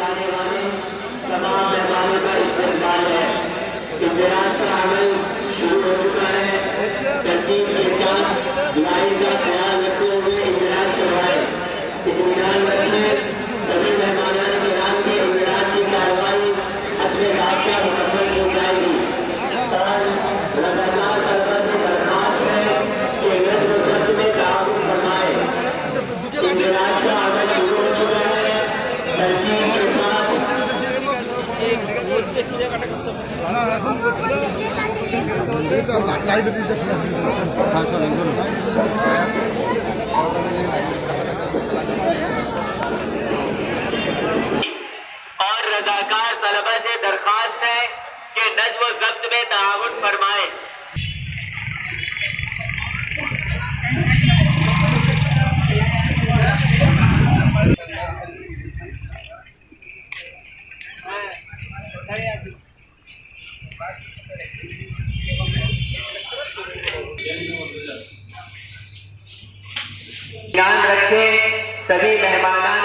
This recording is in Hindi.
आने वाले तमाम मेहमानों का इस्तेमाल है। इंतजार का अमल शुरू हो चुका है। तरतीब के साथ लाइन का ख्याल रखते हुए इंतजार करवाए। इत्मीनान रखें। सभी मेहमानान किराम की इंतजार की कार्रवाई अपने बादशाह मुकम्मल हो जाएगी और लगातार तलबा से दरख्वास्त है कि नज़्म व ज़ब्त में ताउन फरमाए। इंतजार का अमल शुरू हो चुका है। तरतीब के साथ और रज़ाकार तलबा से दरख्वास्त है कि नज़्म व ज़ब्त में ताउन फरमाए। ध्यान रखें, सभी मेहमान